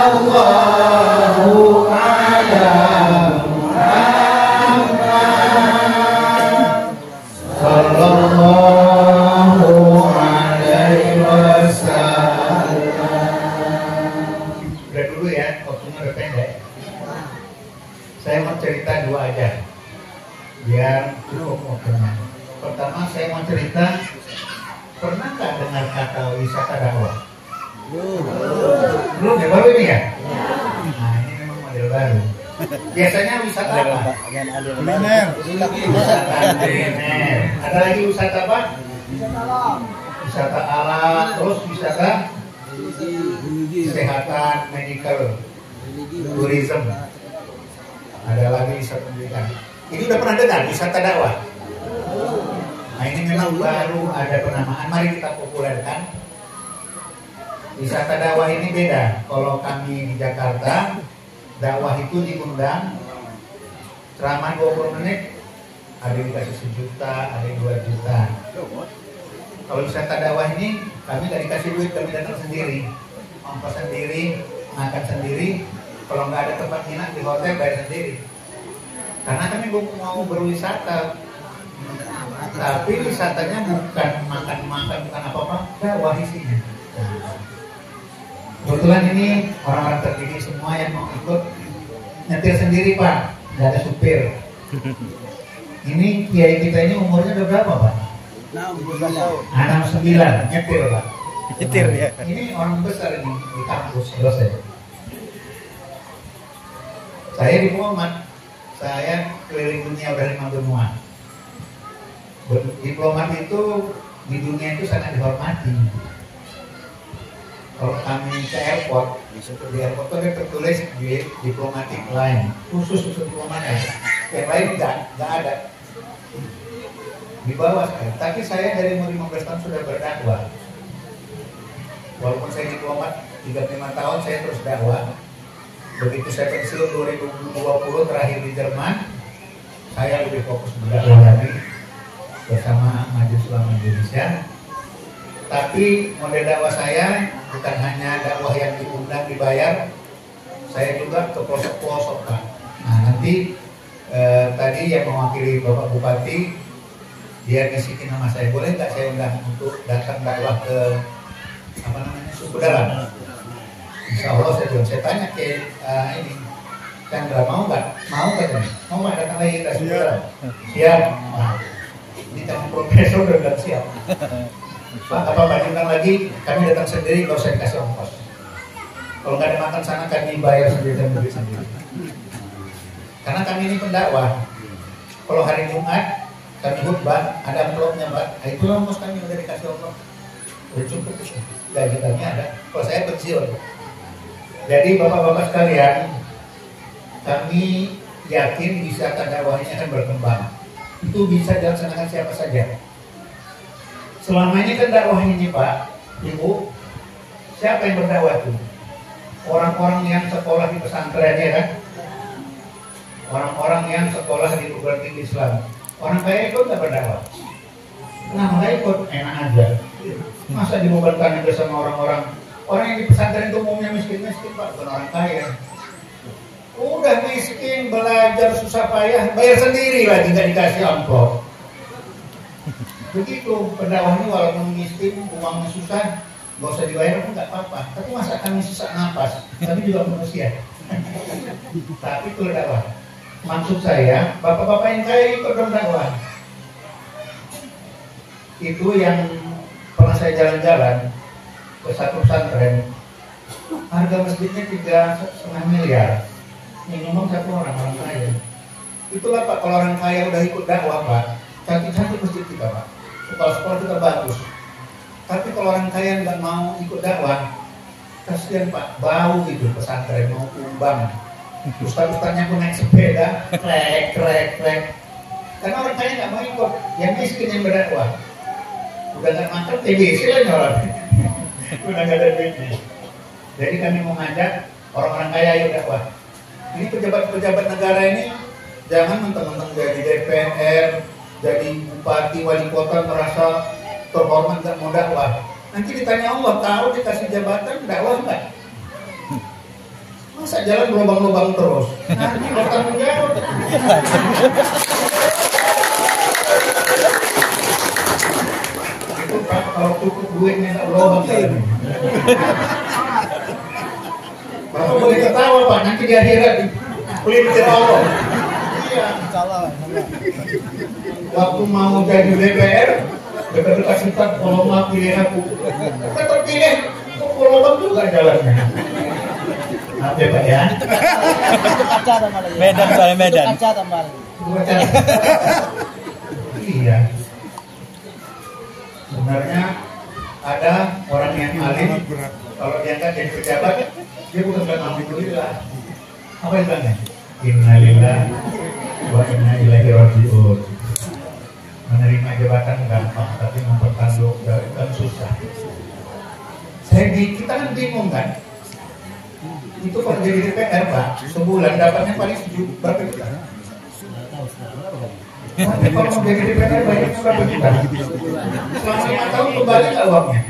Sallallahu ala Muhammad. Sallallahu alaihi wasallam. Udah dulu ya, waktunya udah pendek. Saya mau cerita dua aja, biar cukup waktunya. Pertama saya mau cerita, pernah nggak dengar kata wisata dakwah? Belum ya, baru ini ya? Nah ini memang model baru. Biasanya wisata apa? Kuliner. Wisata kuliner. Ada lagi wisata apa? Wisata alam. Terus wisata kesehatan, medical, tourism. Ada lagi wisata pendidikan. Ini udah pernah dengar wisata dakwah? Nah ini memang baru ada penamaan. Mari kita populerkan. Wisata dakwah ini beda. Kalau kami di Jakarta, dakwah itu diundang ceramah 20 menit, ada yang dikasih 1 juta, ada yang 2 juta. Kalau wisata dakwah ini kami gak dikasih duit, kami datang sendiri, ongkos sendiri, makan sendiri. Kalau nggak ada tempat nginap di hotel bayar sendiri. Karena kami mau berwisata, tapi wisatanya bukan makan-makan, bukan apa-apa, dakwah isinya. Kebetulan ini orang-orang terdidik semua yang mau ikut nyetir sendiri Pak, nggak ada supir. Ini kiai kita ini umurnya udah berapa Pak? 69, nyetir Pak. Nyetir ya. Ini orang besar ini di kampus dosen. Saya di Muhammad, saya keliling dunia udah 5 benua. Diplomat itu di dunia itu sangat dihormati. Kalau kami ke airport, di airport itu ada tertulis di diplomatic line, khusus diplomat ya. Yang lain nggak ada. Di bawah saya. Tapi saya dari umur 15 tahun sudah berdakwah. Walaupun saya diplomat 35 tahun, saya terus dakwah. Begitu saya pensiun 2020 terakhir di Jerman, saya lebih fokus berdakwah lagi bersama Majelis Ulama Indonesia. Tapi model dakwah saya bukan hanya dakwah yang diundang dibayar, saya juga ke pelosok-pelosok Pak. Nah nanti tadi yang mewakili Bapak Bupati, dia bisikin nama saya, boleh nggak saya undang untuk datang dakwah ke apa namanya suku dalam? Insya Allah saya bilang, saya tanya ke ini Chandra, mau nggak? Mau katanya, mau nggak datang lagi ke suku dalam? Siap. Nah, ini kamu profesor udah bilang siap. Pak, apa-apa diundang lagi, kami datang sendiri, nggak usah dikasih ongkos. Kalau nggak ada makan sana, kami bayar sendiri dan beli sendiri. Karena kami ini pendakwah. Kalau hari Jumat, kami khutbah, ada amplopnya Pak. Nah, itu ongkos kami udah dikasih ongkos. Udah cukup, gaji kami ada. Kalau saya pensiun. Jadi bapak-bapak sekalian, kami yakin wisata dakwah ini akan berkembang. Itu bisa dilaksanakan siapa saja. Selama ini kan dakwah ini Pak, Ibu, siapa yang berdakwah itu? Orang-orang yang sekolah di pesantren ya kan? Orang-orang yang sekolah di perguruan tinggi Islam. Orang kaya ikut nggak berdakwah? Nah, nggak ikut, enak aja. Masa dibebankan bersama orang-orang yang di pesantren itu umumnya miskin-miskin Pak, bukan orang kaya. Udah miskin, belajar susah payah, bayar sendiri lagi, nggak dikasih amplop. Begitu pendakwahnya, walaupun miskin, uangnya susah, nggak usah dibayar pun nggak apa-apa. Tapi masa kami susah napas, kami juga manusia. Tapi itu dakwah. Maksud saya, bapak-bapak yang kaya ikut dong dakwah. Itu yang pernah saya jalan-jalan ke satu pesantren, harga masjidnya 3,5 miliar. Minimum 1 orang kaya. Itulah Pak, kalau orang kaya udah ikut dakwah Pak, cantik-cantik masjid kita Pak. Sekolah-sekolah kita bagus. Tapi kalau orang kaya nggak mau ikut dakwah, kasihan Pak, bau gitu pesantren, mau kumbang. Ustaz-ustaznya pun naik sepeda, krek. Karena orang kaya nggak mau ikut, yang miskin yang berdakwah. Udah nggak makan, TBC lah nyolat. Udah nggak ada duitnya. Jadi kami mau ngajak orang-orang kaya ayo dakwah. Ini pejabat-pejabat negara ini jangan mentang-mentang jadi DPR, jadi bupati, wali kota merasa terhormat dan mau dakwah. Nanti ditanya Allah, tahu dikasih jabatan dakwah enggak? masa jalan berlubang-lubang terus? Nanti bertanggung jawab. Itu Pak, kalau cukup duitnya tak berlubang jalan. Bapak boleh ketawa Pak, nanti di akhirat pelintir Allah. Iya. Waktu mau jadi DPR, dekat-dekat sekitar kalau mau pilih aku, kan terpilih, kok berlubang juga jalannya. Maaf ya Pak ya. Medan soalnya Medan. Iya. Sebenarnya ada orang yang alim, kalau diangkat jadi pejabat, dia bukan bilang alhamdulillah. Apa yang bilangnya? Innalillah wa inna ilaihi raji'un. Menerima jabatan gampang, tapi mempertanggungjawabkan susah. Kita kan bingung kan? Itu kalau jadi DPR Pak, sebulan dapatnya paling berapa juta? Tapi kalau mau jadi DPR banyak berapa juta? Selama 5 tahun kembali nggak uangnya?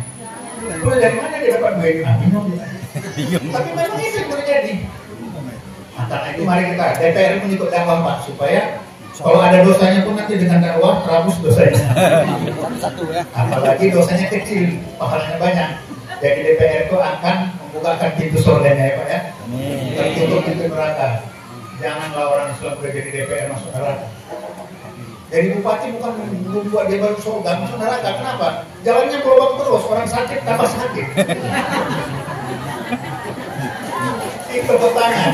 Terus dari mana dia dapat duit? Bingung. Tapi memang itu yang terjadi. Makanya itu mari kita DPR menuntut dakwah Pak, supaya kalau ada dosanya pun nanti dengan dakwah terhapus dosanya. Apalagi dosanya kecil, pahalanya banyak. Jadi DPR itu akan membukakan pintu surganya ya Pak ya. Tertutup pintu neraka. Janganlah orang Islam berada di DPR masuk neraka. Jadi bupati bukan membuat dia baru surga, masuk neraka. Kenapa? Jalannya berlubang terus, orang sakit tambah sakit. Itu pertanyaan.